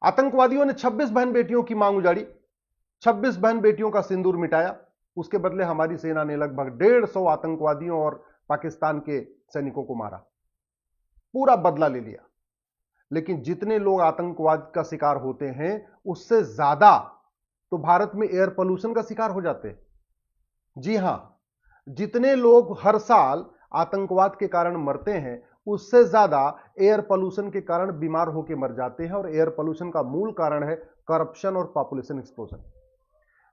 आतंकवादियों ने 26 बहन बेटियों की मांग उजाड़ी, 26 बहन बेटियों का सिंदूर मिटाया। उसके बदले हमारी सेना ने लगभग 150 आतंकवादियों और पाकिस्तान के सैनिकों को मारा, पूरा बदला ले लिया। लेकिन जितने लोग आतंकवाद का शिकार होते हैं उससे ज्यादा तो भारत में एयर पोल्यूशन का शिकार हो जाते हैं। जी हां, जितने लोग हर साल आतंकवाद के कारण मरते हैं उससे ज्यादा एयर पोल्यूशन के कारण बीमार होकर मर जाते हैं। और एयर पोल्यूशन का मूल कारण है करप्शन और पॉपुलेशन एक्सप्लोजन।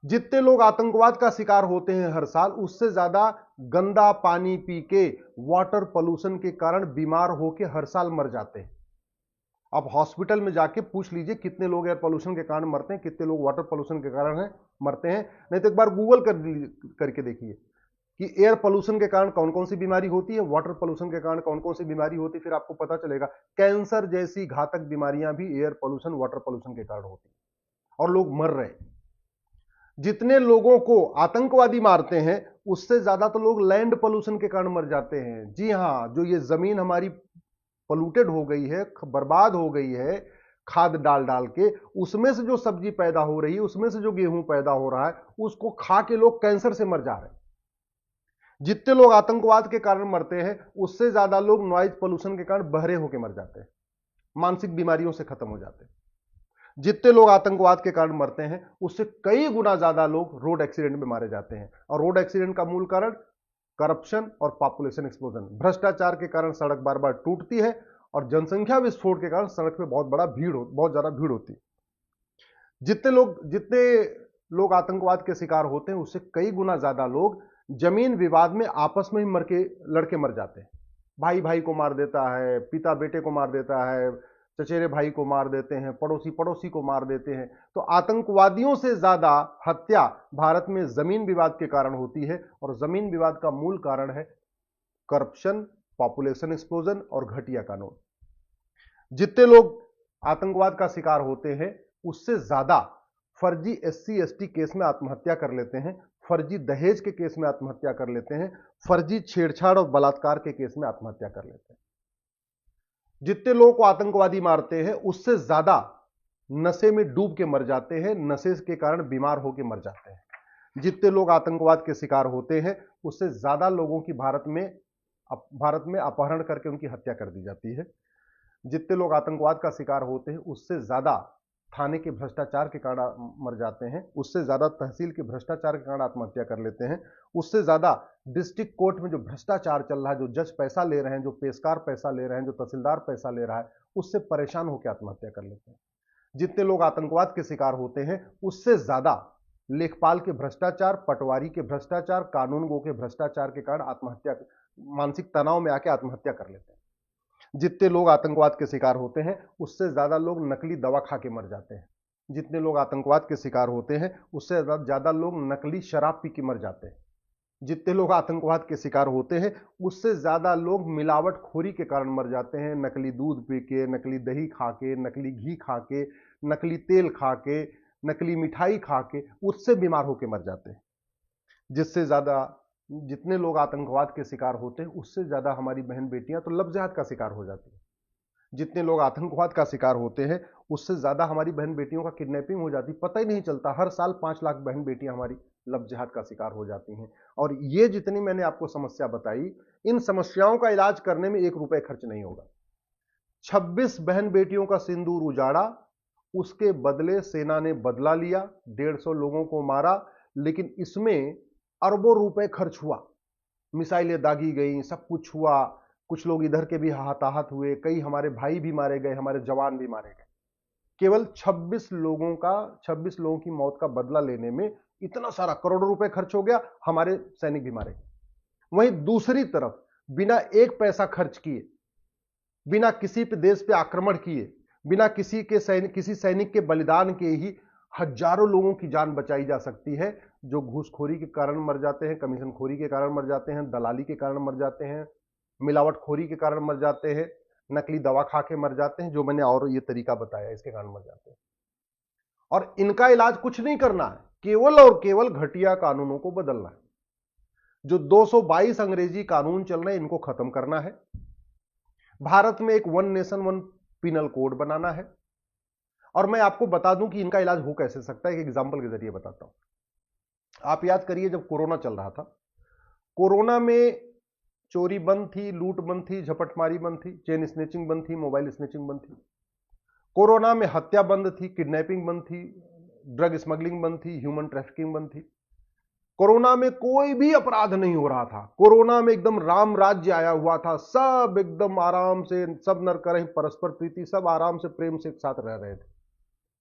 जितने लोग आतंकवाद का शिकार होते हैं हर साल उससे ज्यादा गंदा पानी पी के, वाटर पोल्यूशन के कारण बीमार होकर हर साल मर जाते हैं। आप हॉस्पिटल में जाके पूछ लीजिए कितने लोग एयर पोल्यूशन के कारण मरते हैं, कितने लोग वाटर पोल्यूशन के कारण मरते हैं। नहीं तो एक बार गूगल करके देखिए कि एयर पोल्यूशन के कारण कौन कौन सी बीमारी होती है, वाटर पोल्यूशन के कारण कौन कौन सी बीमारी होती है। फिर आपको पता चलेगा कैंसर जैसी घातक बीमारियां भी एयर पोल्यूशन, वाटर पोल्यूशन के कारण होती है और लोग मर रहे हैं। जितने लोगों को आतंकवादी मारते हैं उससे ज्यादा तो लोग लैंड पोल्यूशन के कारण मर जाते हैं। जी हां, जो ये जमीन हमारी पोल्यूटेड हो गई है, बर्बाद हो गई है खाद डाल डाल के, उसमें से जो सब्जी पैदा हो रही है, उसमें से जो गेहूं पैदा हो रहा है, उसको खा के लोग कैंसर से मर जा रहे हैं। जितने लोग आतंकवाद के कारण मरते हैं उससे ज्यादा लोग नॉइज पोल्यूशन के कारण बहरे होकर मर जाते हैं, मानसिक बीमारियों से खत्म हो जाते हैं। जितने लोग आतंकवाद के कारण मरते हैं उससे कई गुना ज्यादा लोग रोड एक्सीडेंट में मारे जाते हैं। और रोड एक्सीडेंट का मूल कारण करप्शन और पॉपुलेशन एक्सप्लोजन, भ्रष्टाचार के कारण सड़क बार बार टूटती है और जनसंख्या विस्फोट के कारण सड़क पे बहुत ज्यादा भीड़ होती है। जितने लोग आतंकवाद के शिकार होते हैं उससे कई गुना ज्यादा लोग जमीन विवाद में आपस में ही लड़के मर जाते हैं। भाई भाई को मार देता है, पिता बेटे को मार देता है, चचेरे भाई को मार देते हैं, पड़ोसी पड़ोसी को मार देते हैं। तो आतंकवादियों से ज्यादा हत्या भारत में जमीन विवाद के कारण होती है और जमीन विवाद का मूल कारण है करप्शन, पॉपुलेशन एक्सप्लोजन और घटिया कानून। जितने लोग आतंकवाद का शिकार होते हैं उससे ज्यादा फर्जी SC ST केस में आत्महत्या कर लेते हैं, फर्जी दहेज के केस में आत्महत्या कर लेते हैं, फर्जी छेड़छाड़ और बलात्कार के केस में आत्महत्या कर लेते हैं। जितने लोगों को आतंकवादी मारते हैं उससे ज्यादा नशे में डूब के मर जाते हैं, नशे के कारण बीमार होकर मर जाते हैं। जितने लोग आतंकवाद के शिकार होते हैं उससे ज्यादा लोगों की भारत में अपहरण करके उनकी हत्या कर दी जाती है। जितने लोग आतंकवाद का शिकार होते हैं उससे ज्यादा थाने के भ्रष्टाचार के कारण मर जाते हैं, उससे ज्यादा तहसील के भ्रष्टाचार के कारण आत्महत्या कर लेते हैं, उससे ज्यादा डिस्ट्रिक्ट कोर्ट में जो भ्रष्टाचार चल रहा है, जो जज पैसा ले रहे हैं, जो पेशकार पैसा ले रहे हैं, जो तहसीलदार पैसा ले रहा है, उससे परेशान होकर आत्महत्या कर लेते हैं। जितने लोग आतंकवाद के शिकार होते हैं उससे ज्यादा लेखपाल के भ्रष्टाचार, पटवारी के भ्रष्टाचार, कानूनगो के भ्रष्टाचार के कारण आत्महत्या, मानसिक तनाव में आके आत्महत्या कर लेते हैं। जितने लोग आतंकवाद के शिकार होते हैं उससे ज्यादा लोग नकली दवा खा के मर जाते हैं। जितने लोग आतंकवाद के शिकार होते हैं उससे ज्यादा लोग नकली शराब पी के मर जाते हैं। जितने लोग आतंकवाद के शिकार होते हैं उससे ज्यादा लोग मिलावटखोरी के कारण मर जाते हैं, नकली दूध पी के, नकली दही खा के, नकली घी खा के, नकली तेल खा के, नकली मिठाई खा के, उससे बीमार होकर मर जाते हैं। जितने लोग आतंकवाद के शिकार होते हैं उससे ज्यादा हमारी बहन बेटियां तो लव जिहाद का शिकार हो जाती है। जितने लोग आतंकवाद का शिकार होते हैं उससे ज्यादा हमारी बहन बेटियों का किडनैपिंग हो जाती, पता ही नहीं चलता। हर साल 5 लाख बहन बेटियां हमारी लव जिहाद का शिकार हो जाती हैं। और ये जितनी मैंने आपको समस्या बताई, इन समस्याओं का इलाज करने में 1 रुपए खर्च नहीं होगा। 26 बहन बेटियों का सिंदूर उजाड़ा, उसके बदले सेना ने बदला लिया, 150 लोगों को मारा, लेकिन इसमें अरबों रुपए खर्च हुआ, मिसाइलें दागी गई, सब कुछ हुआ, कुछ लोग इधर के भी हताहत हुए, कई हमारे भाई भी मारे गए, हमारे जवान भी मारे गए। केवल 26 लोगों की मौत का बदला लेने में इतना सारा करोड़ों रुपए खर्च हो गया, हमारे सैनिक भी मारे गए। वहीं दूसरी तरफ बिना 1 पैसा खर्च किए, बिना किसी पे देश पे आक्रमण किए, बिना किसी सैनिक के बलिदान के ही हजारों लोगों की जान बचाई जा सकती है, जो घूसखोरी के कारण मर जाते हैं, कमीशनखोरी के कारण मर जाते हैं, दलाली के कारण मर जाते हैं, मिलावटखोरी के कारण मर जाते हैं, नकली दवा खा के मर जाते हैं, जो मैंने और ये तरीका बताया इसके कारण मर जाते हैं। और इनका इलाज कुछ नहीं करना है, केवल और केवल घटिया कानूनों को बदलना है। जो 222 अंग्रेजी कानून चल रहे हैं इनको खत्म करना है। भारत में एक 1 नेशन 1 पिनल कोड बनाना है और मैं आपको बता दूं कि इनका इलाज हो कैसे सकता है, एक एग्जाम्पल के जरिए बताता हूं। आप याद करिए जब कोरोना चल रहा था, कोरोना में चोरी बंद थी, लूट बंद थी, झपटमारी बंद थी, चेन स्नेचिंग बंद थी, मोबाइल स्नेचिंग बंद थी। कोरोना में हत्या बंद थी, किडनैपिंग बंद थी, ड्रग स्मगलिंग बंद थी, ह्यूमन ट्रैफिकिंग बंद थी। कोरोना में कोई भी अपराध नहीं हो रहा था। कोरोना में एकदम राम राज्य आया हुआ था, सब एकदम आराम से, सब नर करहि परस्पर प्रीति, सब आराम से प्रेम से एक साथ रह रहे थे।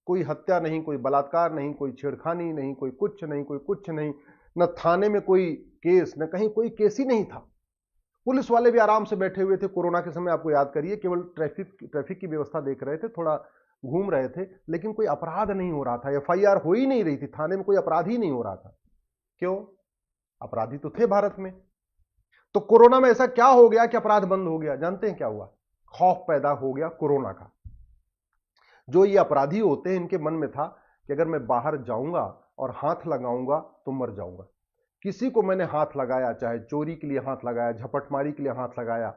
कोई हत्या नहीं, कोई बलात्कार नहीं, कोई छेड़खानी नहीं, कोई कुछ नहीं, कोई कुछ नहीं, न थाने में कोई केस, न कहीं कोई केस ही नहीं था। पुलिस वाले भी आराम से बैठे हुए थे कोरोना के समय। आपको याद करिए, केवल ट्रैफिक की व्यवस्था देख रहे थे, थोड़ा घूम रहे थे, लेकिन कोई अपराध नहीं हो रहा था। एफआईआर हो ही नहीं रही थी, थाने में कोई अपराध ही नहीं हो रहा था। क्यों? अपराधी तो थे भारत में। तो कोरोना में ऐसा क्या हो गया कि अपराध बंद हो गया? जानते हैं क्या हुआ? खौफ पैदा हो गया कोरोना का। जो ये अपराधी होते हैं, इनके मन में था कि अगर मैं बाहर जाऊंगा और हाथ लगाऊंगा तो मर जाऊंगा। किसी को मैंने हाथ लगाया, चाहे चोरी के लिए हाथ लगाया, झपटमारी के लिए हाथ लगाया,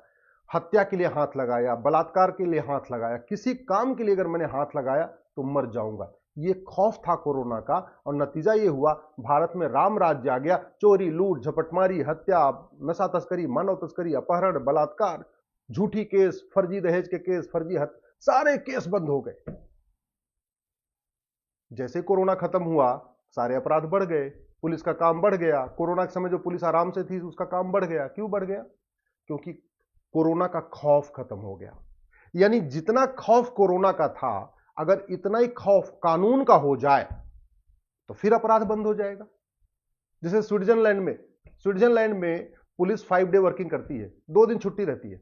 हत्या के लिए हाथ लगाया, बलात्कार के लिए हाथ लगाया, किसी काम के लिए अगर मैंने हाथ लगाया तो मर जाऊंगा। ये खौफ था कोरोना का, और नतीजा ये हुआ, भारत में राम राज्य आ गया। चोरी, लूट, झपटमारी, हत्या, नशा तस्करी, मानव तस्करी, अपहरण, बलात्कार, झूठी केस, फर्जी दहेज के केस, फर्जी सारे केस बंद हो गए। जैसे कोरोना खत्म हुआ, सारे अपराध बढ़ गए, पुलिस का काम बढ़ गया। कोरोना के समय जो पुलिस आराम से थी, उसका काम बढ़ गया। क्यों बढ़ गया? क्योंकि कोरोना का खौफ खत्म हो गया। यानी जितना खौफ कोरोना का था, अगर इतना ही खौफ कानून का हो जाए तो फिर अपराध बंद हो जाएगा। जैसे स्विट्जरलैंड में पुलिस 5 डे वर्किंग करती है, 2 दिन छुट्टी रहती है,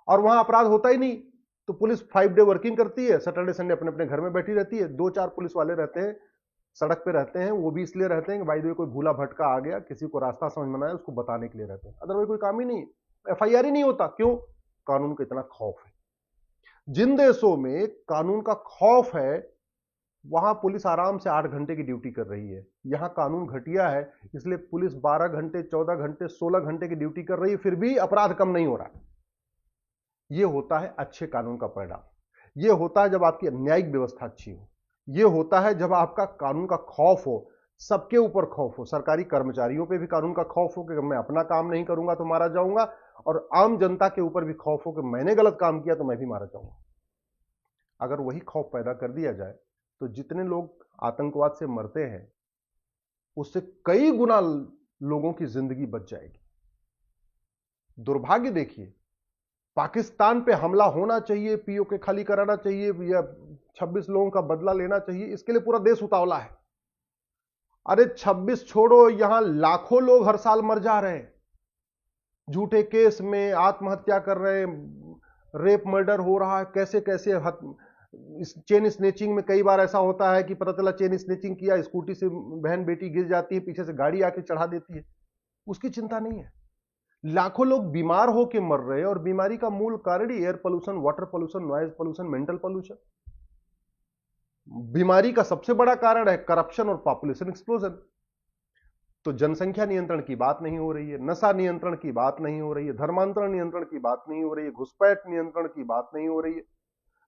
और वहां अपराध होता ही नहीं। तो पुलिस 5 डे वर्किंग करती है, सैटरडे संडे अपने अपने घर में बैठी रहती है। 2-4 पुलिस वाले रहते हैं, सड़क पे रहते हैं। वो भी इसलिए रहते हैं कि भाई कोई भूला भटका आ गया, किसी को रास्ता समझ में ना आया, उसको बताने के लिए रहते हैं। अदरवाइज कोई काम ही नहीं, एफआईआर ही नहीं होता। क्यों? कानून का इतना खौफ है। जिन देशों में कानून का खौफ है, वहां पुलिस आराम से 8 घंटे की ड्यूटी कर रही है। यहां कानून घटिया है, इसलिए पुलिस 12 घंटे, 14 घंटे, 16 घंटे की ड्यूटी कर रही है, फिर भी अपराध कम नहीं हो रहा। यह होता है अच्छे कानून का परिणाम। यह होता है जब आपकी न्यायिक व्यवस्था अच्छी हो। यह होता है जब आपका कानून का खौफ हो, सबके ऊपर खौफ हो। सरकारी कर्मचारियों पे भी कानून का खौफ हो कि मैं अपना काम नहीं करूंगा तो मारा जाऊंगा, और आम जनता के ऊपर भी खौफ हो कि मैंने गलत काम किया तो मैं भी मारा जाऊंगा। अगर वही खौफ पैदा कर दिया जाए तो जितने लोग आतंकवाद से मरते हैं, उससे कई गुना लोगों की जिंदगी बच जाएगी। दुर्भाग्य देखिए, पाकिस्तान पे हमला होना चाहिए, पीओके खाली कराना चाहिए, या 26 लोगों का बदला लेना चाहिए, इसके लिए पूरा देश उतावला है। अरे 26 छोड़ो, यहां लाखों लोग हर साल मर जा रहे हैं, झूठे केस में आत्महत्या कर रहे हैं, रेप मर्डर हो रहा है, कैसे कैसे चेन स्नेचिंग में कई बार ऐसा होता है कि पता चला चेन स्नेचिंग किया, स्कूटी से बहन बेटी गिर जाती है, पीछे से गाड़ी आके चढ़ा देती है, उसकी चिंता नहीं है। लाखों लोग बीमार होकर मर रहे हैं, और बीमारी का मूल कारण ही air pollution, water pollution, noise pollution, mental pollution. बीमारी का सबसे बड़ा कारण है करप्शन और पॉपुलेशन एक्सप्लोजन। तो जनसंख्या नियंत्रण की बात नहीं हो रही है, नशा नियंत्रण की बात नहीं हो रही है, धर्मांतरण नियंत्रण की बात नहीं हो रही है, घुसपैठ नियंत्रण की बात नहीं हो रही है।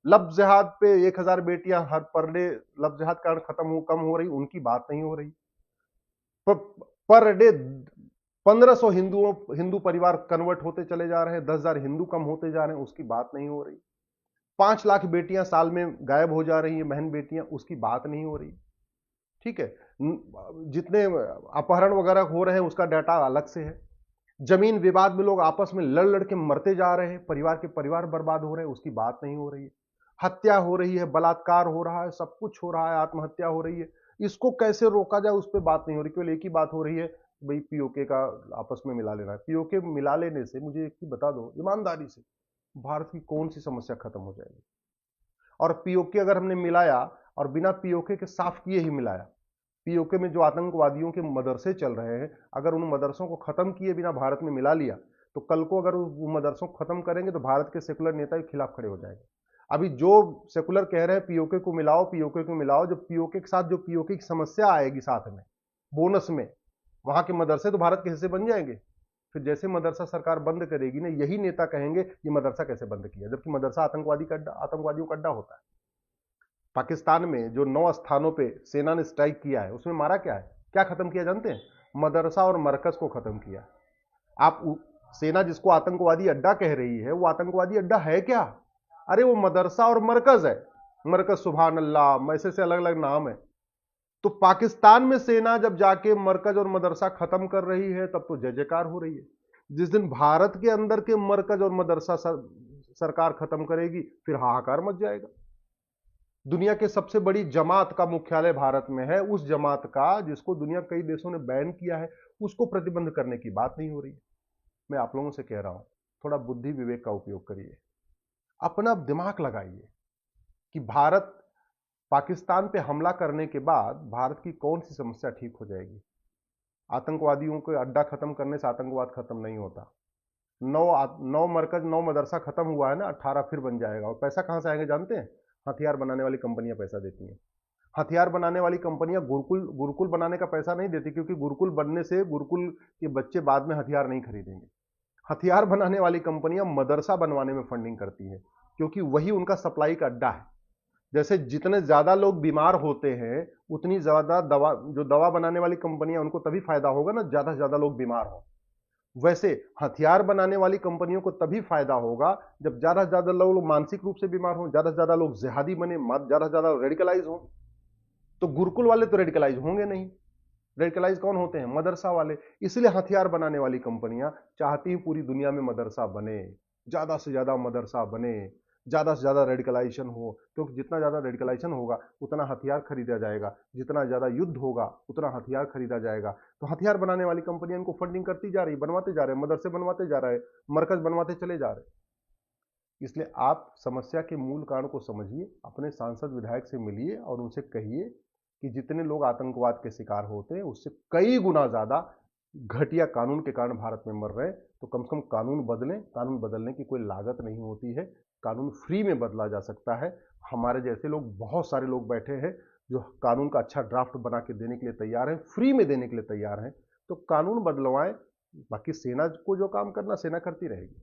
लफ्ज जिहाद पे 1000 बेटियां हर पर डे लफ्ज जिहाद कारण कम हो रही, उनकी बात नहीं हो रही। पर डे 1500 हिंदू परिवार कन्वर्ट होते चले जा रहे हैं, 10,000 हिंदू कम होते जा रहे हैं, उसकी बात नहीं हो रही। 5 लाख बेटियां साल में गायब हो जा रही हैं, बहन बेटियां, उसकी बात नहीं हो रही। ठीक है, जितने अपहरण वगैरह हो रहे हैं उसका डाटा अलग से है। जमीन विवाद में लोग आपस में लड़ लड़ के मरते जा रहे हैं, परिवार के परिवार बर्बाद हो रहे हैं, उसकी बात नहीं हो रही है। हत्या हो रही है, बलात्कार हो रहा है, सब कुछ हो रहा है, आत्महत्या हो रही है, इसको कैसे रोका जाए उस पर बात नहीं हो रही। केवल एक ही बात हो रही है, भाई पीओके का आपस में मिला लेना है। पीओके मिला लेने से, मुझे एक ही बता दो ईमानदारी से, भारत की कौन सी समस्या खत्म हो जाएगी? और पीओके अगर हमने मिलाया, और बिना पीओके के साफ किए ही मिलाया, पीओके में जो आतंकवादियों के मदरसे चल रहे हैं, अगर उन मदरसों को खत्म किए बिना भारत में मिला लिया, तो कल को अगर वो मदरसों को खत्म करेंगे तो भारत के सेकुलर नेता के खिलाफ खड़े हो जाएंगे। अभी जो सेकुलर कह रहे हैं पीओके को मिलाओ, पीओके को मिलाओ, जो पीओके के साथ जो पीओके की समस्या आएगी साथ में बोनस में, वहां के मदरसे तो भारत के हिस्से बन जाएंगे। फिर जैसे मदरसा सरकार बंद करेगी ना, यही नेता कहेंगे ये मदरसा कैसे बंद किया, जबकि मदरसा आतंकवादियों का अड्डा होता है। पाकिस्तान में जो 9 स्थानों पे सेना ने स्ट्राइक किया है, उसमें मारा क्या है, क्या खत्म किया जानते हैं? मदरसा और मरकज को खत्म किया। आप सेना जिसको आतंकवादी अड्डा कह रही है, वो आतंकवादी अड्डा है क्या? अरे वो मदरसा और मरकज है। मरकज सुभान अल्लाह, ऐसे से अलग अलग नाम है। तो पाकिस्तान में सेना जब जाके मरकज और मदरसा खत्म कर रही है, तब तो जय जयकार हो रही है। जिस दिन भारत के अंदर के मरकज और मदरसा सरकार खत्म करेगी, फिर हाहाकार मच जाएगा। दुनिया के सबसे बड़ी जमात का मुख्यालय भारत में है, उस जमात का जिसको दुनिया कई देशों ने बैन किया है, उसको प्रतिबंध करने की बात नहीं हो रही। मैं आप लोगों से कह रहा हूं, थोड़ा बुद्धि विवेक का उपयोग करिए, अपना दिमाग लगाइए कि भारत पाकिस्तान पे हमला करने के बाद भारत की कौन सी समस्या ठीक हो जाएगी। आतंकवादियों को अड्डा खत्म करने से आतंकवाद खत्म नहीं होता। 9 मरकज 9 मदरसा खत्म हुआ है ना, 18 फिर बन जाएगा। और पैसा कहां से आएंगे जानते हैं? हथियार बनाने वाली कंपनियां पैसा देती हैं। हथियार बनाने वाली कंपनियां गुरुकुल गुरुकुल बनाने का पैसा नहीं देती, क्योंकि गुरुकुल बनने से गुरुकुल के बच्चे बाद में हथियार नहीं खरीदेंगे। हथियार बनाने वाली कंपनियां मदरसा बनवाने में फंडिंग करती है, क्योंकि वही उनका सप्लाई का अड्डा है। जैसे जितने ज्यादा लोग बीमार होते हैं, उतनी ज्यादा दवा, जो दवा बनाने वाली कंपनियां, उनको तभी फायदा होगा ना, ज्यादा से ज्यादा लोग बीमार हो। वैसे हथियार बनाने वाली कंपनियों को तभी फायदा होगा जब ज्यादा से ज्यादा लोग मानसिक रूप से बीमार हो, ज्यादा से ज्यादा लोग जिहादी बने, ज्यादा से ज्यादा रेडिकलाइज हो। तो गुरुकुल वाले तो रेडिकलाइज होंगे नहीं। रेडिकलाइज कौन होते हैं? मदरसा वाले। इसलिए हथियार बनाने वाली कंपनियां चाहती हैं पूरी दुनिया में मदरसा बने, ज्यादा से ज्यादा मदरसा बने, ज्यादा से ज्यादा रेडिकलाइजेशन हो, क्योंकि जितना ज्यादा रेडिकलाइजेशन होगा उतना हथियार खरीदा जाएगा, जितना ज्यादा युद्ध होगा उतना हथियार खरीदा जाएगा। तो हथियार बनाने वाली कंपनियां इनको फंडिंग करती जा रही, बनवाते जा रहे, मदरसे बनवाते जा रहे, मरकज बनवाते चले जा रहे। इसलिए आप समस्या के मूल कारण को समझिए, अपने सांसद विधायक से मिलिए और उनसे कहिए कि जितने लोग आतंकवाद के शिकार होते हैं, उससे कई गुना ज्यादा घटिया कानून के कारण भारत में मर रहे हैं। तो कम से कम कानून बदलें। कानून बदलने की कोई लागत नहीं होती है, कानून फ्री में बदला जा सकता है। हमारे जैसे लोग, बहुत सारे लोग बैठे हैं जो कानून का अच्छा ड्राफ्ट बना के देने के लिए तैयार हैं, फ्री में देने के लिए तैयार हैं। तो कानून बदलवाएं, बाकी सेना को जो काम करना सेना करती रहेगी।